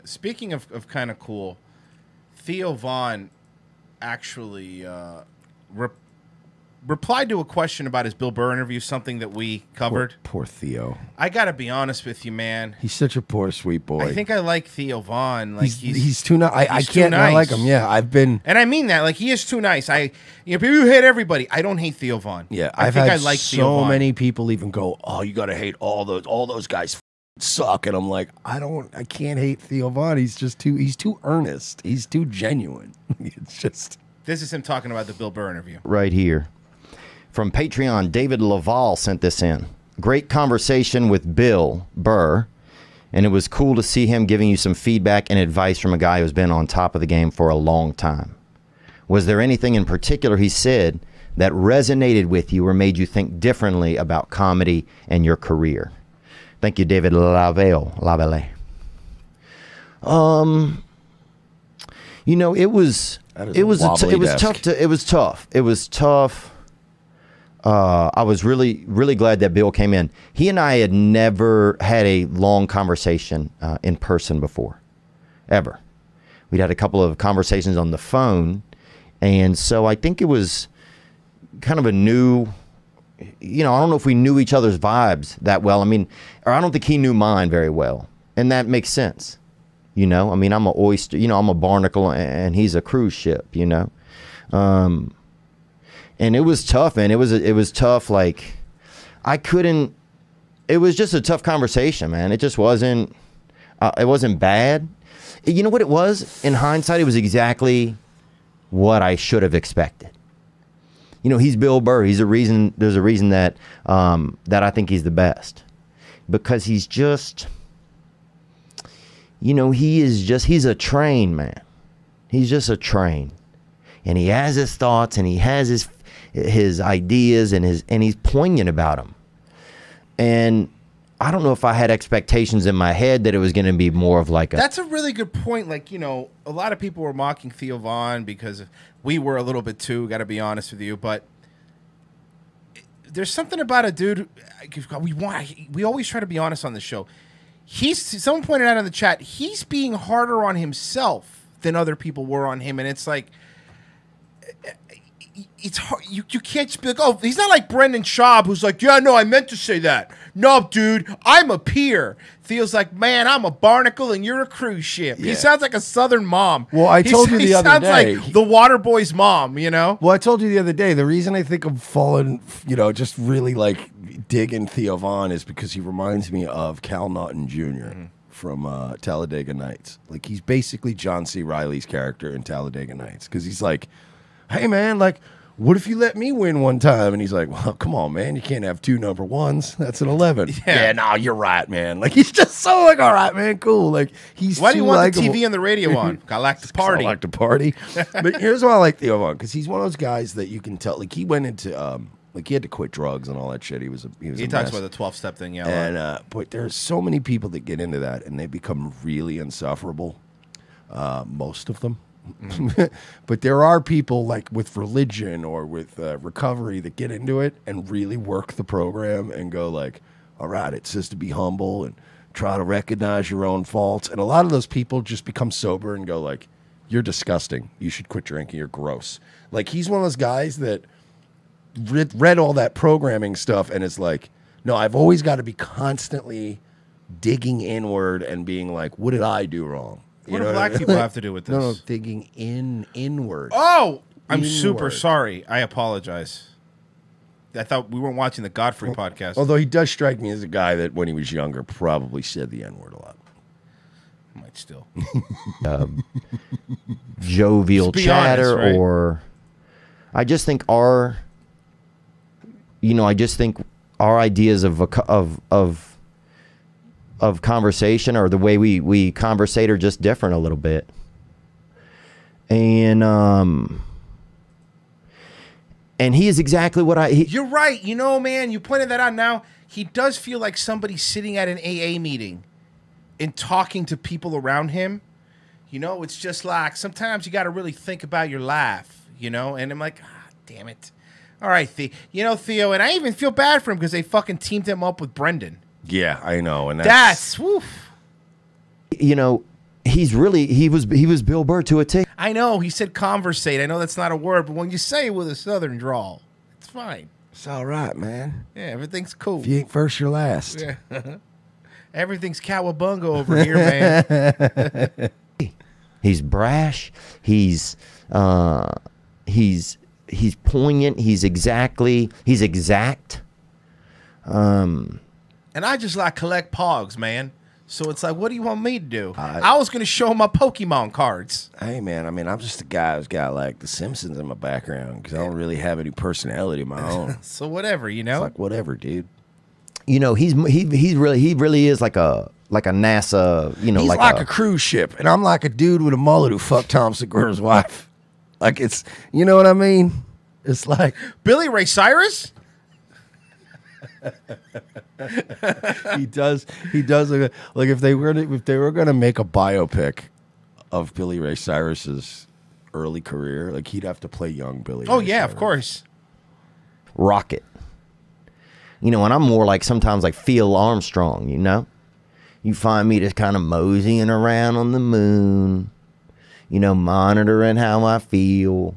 speaking of kind of cool, Theo Von actually replied to a question about his Bill Burr interview, something that we covered. Poor Theo. I got to be honest with you, man. He's such a poor, sweet boy. I think I like Theo Von. Like he's too nice. I can't nice. not like him. Yeah, I've been. And I mean that. Like, he is too nice. People who hate everybody. I don't hate Theo Von. Yeah, I think I like so Theo Von. many people even go, oh, you got to hate all those guys suck. And I'm like, I can't hate Theo Von. He's too earnest. He's too genuine. It's just. This is him talking about the Bill Burr interview. Right here. From Patreon, David Laval sent this in. Great conversation with Bill Burr, and it was cool to see him giving you some feedback and advice from a guy who's been on top of the game for a long time. Was there anything in particular he said that resonated with you or made you think differently about comedy and your career? Thank you, David Lavelle. You know, it was tough. I was really, really glad that Bill came in. He and I had never had a long conversation in person before, ever. We'd had a couple of conversations on the phone, and so I think it was kind of a new, you know, I don't know if we knew each other's vibes that well. I mean, or I don't think he knew mine very well, and that makes sense. You know, I mean, I'm an oyster, you know, I'm a barnacle, and he's a cruise ship, you know. And it was tough, man. It was tough. Like, it was just a tough conversation, man. It just wasn't, it wasn't bad. You know what it was? In hindsight, it was exactly what I should have expected. You know, he's Bill Burr. There's a reason that, that I think he's the best. Because he's just, you know, he's a train, man. He's just a train. And he has his thoughts, and he has his ideas, and he's poignant about them. And I don't know if I had expectations in my head that it was going to be more of like a... That's a really good point. Like, you know, a lot of people were mocking Theo Von because we were a little bit too, got to be honest with you. But there's something about a dude, we always try to be honest on the show. Someone pointed out in the chat, he's being harder on himself than other people were on him. And it's like... It's hard. You can't just be like, oh, he's not like Brendan Schaub, who's like, yeah, no, I meant to say that. No, dude, I'm a peer. Theo's like, man, I'm a barnacle and you're a cruise ship. Yeah. He sounds like a Southern mom. Well, I told you the other day. He sounds like the Waterboy's mom, you know? Well, I told you the other day, the reason I think I'm falling, you know, just really like digging Theo Von is because he reminds me of Cal Naughton Jr. From Talladega Nights. Like, he's basically John C. Reilly's character in Talladega Nights, because he's like, hey, man, like, what if you let me win one time? And he's like, well, come on, man. You can't have 2 number 1s. That's an 11. Yeah, no, you're right, man. Like, he's just so like, all right, man, cool. Like, he's Why do you want likable. the TV and the radio on? I like to party. I like to party. But here's why I like Theo Von, because he's one of those guys that you can tell. Like, he went into, like, he had to quit drugs and all that shit. He talks about the 12-step thing, yeah. And, but there's so many people that get into that, and they become really insufferable. Most of them. But there are people like with religion or with recovery that get into it and really work the program and go like, all right, it says to be humble and try to recognize your own faults. And a lot of those people just become sober and go like, you're disgusting. You should quit drinking. You're gross. Like, he's one of those guys that read all that programming stuff and is like, no, I've always got to be constantly digging inward and being like, what did I do wrong? What do black people have to do with this? No, digging inward. Oh, I'm super sorry. I apologize. I thought we weren't watching the Godfrey podcast. Although he does strike me as a guy that when he was younger probably said the N-word a lot. Might still. Jovial chatter, honest, right? Or I just think our ideas of conversation or the way we conversate are just different a little bit. And he is exactly what you're right. You know, man, you pointed that out now. He does feel like somebody sitting at an AA meeting and talking to people around him. You know, it's just like sometimes you got to really think about your life, you know? And I'm like, damn it. All right, Theo. And I even feel bad for him because they fucking teamed him up with Brendan. Yeah, I know. And that's woof. You know, he was Bill Burr to a T. I know he said conversate. I know that's not a word, but when you say it with a southern drawl, it's fine. It's all right, man. Yeah, everything's cool. If you ain't first, you're last. Yeah. Everything's cowabunga over here, man. He's brash. He's poignant. He's exact. And I just like collect pogs, man. So it's like, what do you want me to do? I was going to show him my Pokemon cards. Hey, man, I mean, I'm just a guy who's got, like, The Simpsons in my background because I don't really have any personality of my own. So whatever, you know? It's like, whatever, dude. You know, he really is like a NASA, you know, He's like a cruise ship, and I'm like a dude with a mullet who fucked Tom Segura's wife. Like, it's, you know what I mean? It's like Billy Ray Cyrus? he does like if they were gonna make a biopic of Billy Ray Cyrus's early career, like he'd have to play young Billy. Oh Ray yeah, Cyrus. of course. rocket. You know, and I'm more like sometimes like Phil Armstrong, you know? You find me just kind of moseying around on the moon, you know, monitoring how I feel.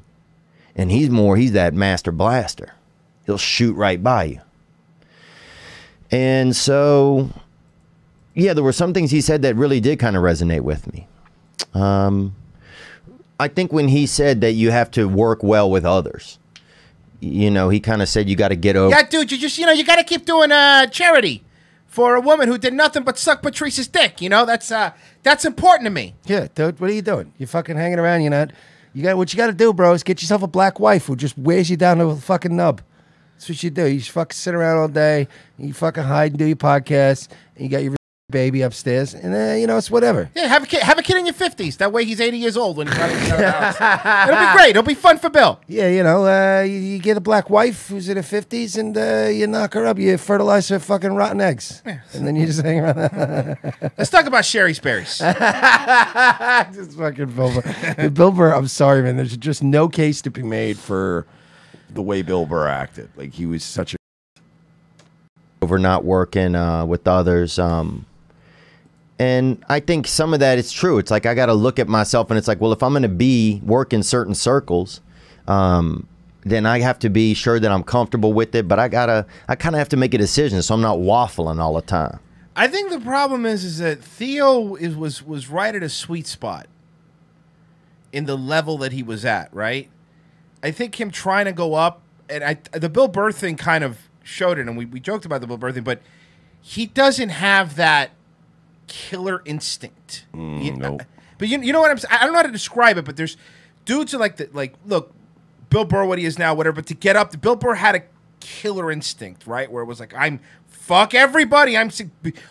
And he's that master blaster. He'll shoot right by you. And so, yeah, there were some things he said that really did kind of resonate with me. I think when he said that you have to work well with others, you know, he kind of said you got to get over. Yeah, dude, you just, you know, you got to keep doing charity for a woman who did nothing but suck Patrice's dick. You know, that's important to me. Yeah, dude, what are you doing? You fucking hanging around, you know? What you got to do, bro, is get yourself a black wife who just wears you down to a fucking nub. That's what you do. You just fucking sit around all day, and you fucking hide and do your podcast, and you got your baby upstairs, and you know, it's whatever. Yeah, have a kid in your 50s. That way he's 80 years old when he's running out of the house. It'll be great. It'll be fun for Bill. Yeah, you know, you get a black wife who's in her 50s, and you knock her up. You fertilize her fucking rotten eggs, and then you just hang around. Let's talk about Sherry Sperry's. Just fucking Bill Burr. Bill Burr, I'm sorry, man. There's just no case to be made for the way Bill Burr acted. Like, he was such a... over not working with others. And I think some of that is true. It's like I got to look at myself, and it's like, well, if I'm going to work in certain circles, then I have to be sure that I'm comfortable with it. But I kind of have to make a decision, so I'm not waffling all the time. I think the problem is that Theo was right at a sweet spot in the level that he was at, right? I think him trying to go up, and the Bill Burr thing kind of showed it, and we joked about the Bill Burr thing, but he doesn't have that killer instinct. Nope. But you know what I'm saying? I don't know how to describe it, but there's dudes who look, Bill Burr, what he is now, whatever, but to get up, Bill Burr had a killer instinct, right? Where it was like, I'm fuck everybody.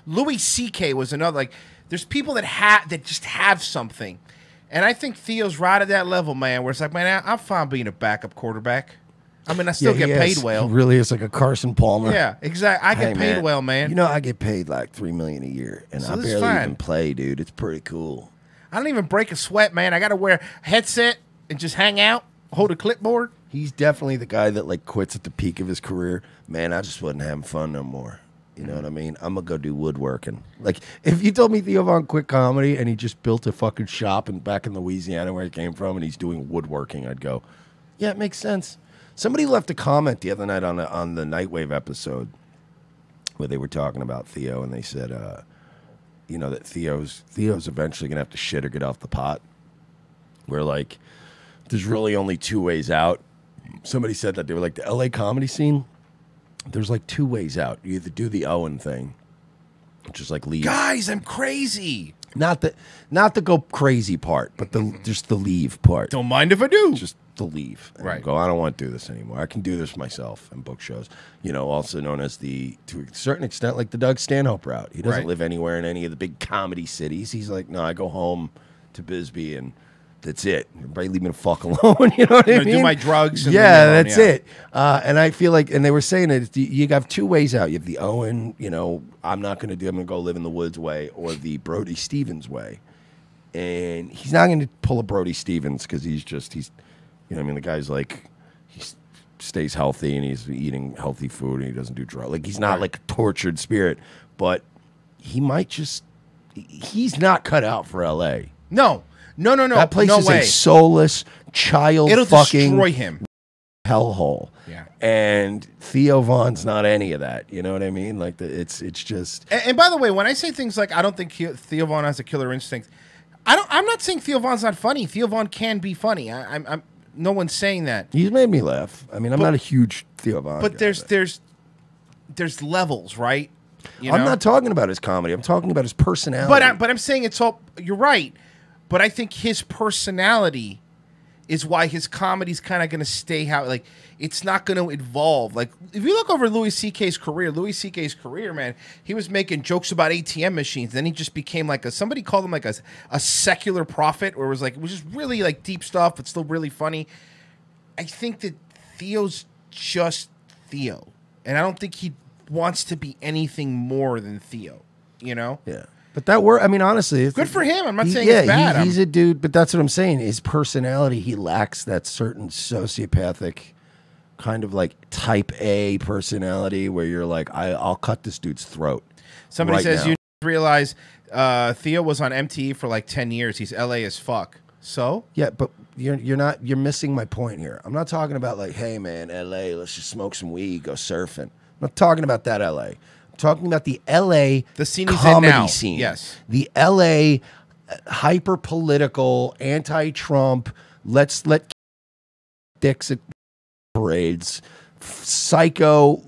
Louis C.K. was another, like, there's people that just have something. And I think Theo's right at that level, man, where it's like, man, I'm fine being a backup quarterback. I mean, I still get paid well. He really is like a Carson Palmer. Yeah, exactly. I get paid well, man. You know, I get paid like $3 million a year, and So I this is barely fine. even play, dude. It's pretty cool. I don't even break a sweat, man. I got to wear a headset and just hang out, hold a clipboard. He's definitely the guy that like quits at the peak of his career. Man, I just wasn't having fun no more. You know what I mean? I'm gonna go do woodworking. Like, if you told me Theo Von quit comedy and he just built a fucking shop back in Louisiana where he came from, and he's doing woodworking, I'd go, yeah, it makes sense. Somebody left a comment the other night on the Nightwave episode where they were talking about Theo, and they said, you know, that Theo's eventually gonna have to shit or get off the pot. Where like, there's really only two ways out. Somebody said that they were like, the LA comedy scene, there's like two ways out. You either do the Owen thing, which is like leave. Guys, I'm crazy. Not the go crazy part, but just the leave part. Don't mind if I do. Just the leave. And Right. go, I don't want to do this anymore. I can do this myself and book shows. You know, also known as to a certain extent, like the Doug Stanhope route. He doesn't Right. live anywhere in any of the big comedy cities. He's like, no, I go home to Bisbee and that's it. Everybody leave me the fuck alone. You know what I I'm mean? gonna do my drugs. And Yeah, leave me that's alone, it. And I feel like, and they were saying that you have two ways out. You have the Owen, you know, I'm going to go live in the woods way, or the Brody Stevens way. And he's not going to pull a Brody Stevens because he's, you know what I mean? The guy's like, he stays healthy and he's eating healthy food and he doesn't do drugs. Like, he's not like a tortured spirit, but he might just he's not cut out for L.A. No. That place no is way. a soulless child It'll fucking destroy him. hellhole. Yeah. And Theo Von's not any of that. You know what I mean? Like it's just. And by the way, when I say things like I don't think Theo Von has a killer instinct, I'm not saying Theo Von's not funny. Theo Von can be funny. I'm no one's saying that. He's made me laugh. I mean, I'm not a huge Theo Von But guy, there's levels, right? You I'm know? not talking about his comedy. I'm talking about his personality. But I'm saying it's all. You're right. But I think his personality is why his comedy's kind of going to stay how, like, it's not going to evolve. Like, if you look over Louis C.K.'s career, man, he was making jokes about ATM machines. Then he just became like somebody called him like a secular prophet, where it was just really like deep stuff, but still really funny. I think that Theo's just Theo. And I don't think he wants to be anything more than Theo, you know? Yeah. But that work, I mean, honestly, Good for him. I'm not saying it's bad. He's a dude, but that's what I'm saying. His personality, he lacks that certain sociopathic kind of like type A personality where you're like, I'll cut this dude's throat. Somebody right says now. you realize Theo was on MTV for like 10 years. He's LA as fuck. So? Yeah, but you're missing my point here. I'm not talking about like, hey man, LA, let's just smoke some weed, go surfing. I'm not talking about that LA. Talking about the L.A. The scene he's comedy in now. scene. Yes. The L.A. hyper-political, anti-Trump, let's let dicks at parades, psycho,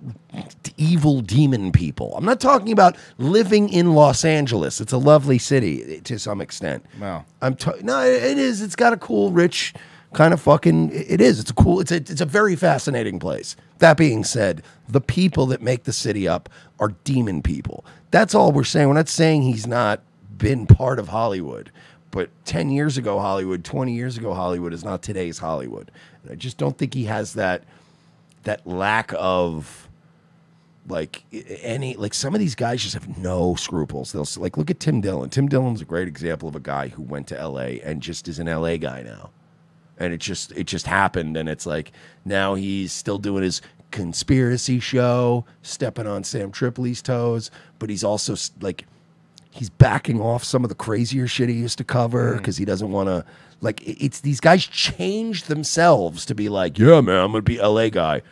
evil demon people. I'm not talking about living in Los Angeles. It's a lovely city to some extent. Wow. No, it is. It's got a cool, rich kind of fucking. It is. It's a cool. It's a very fascinating place. That being said, the people that make the city up are demon people. That's all we're saying. We're not saying he's not been part of Hollywood, but 10 years ago Hollywood, 20 years ago Hollywood is not today's Hollywood. And I just don't think he has that lack of like any, like some of these guys just have no scruples. They'll like, look at Tim Dillon. Tim Dillon's a great example of a guy who went to LA and just is an LA guy now. And it just happened, and it's like now he's still doing his conspiracy show, stepping on Sam Tripoli's toes, but he's also like he's backing off some of the crazier shit he used to cover because he doesn't want to. Like it's these guys change themselves to be like, yeah, man, I'm gonna be LA guy.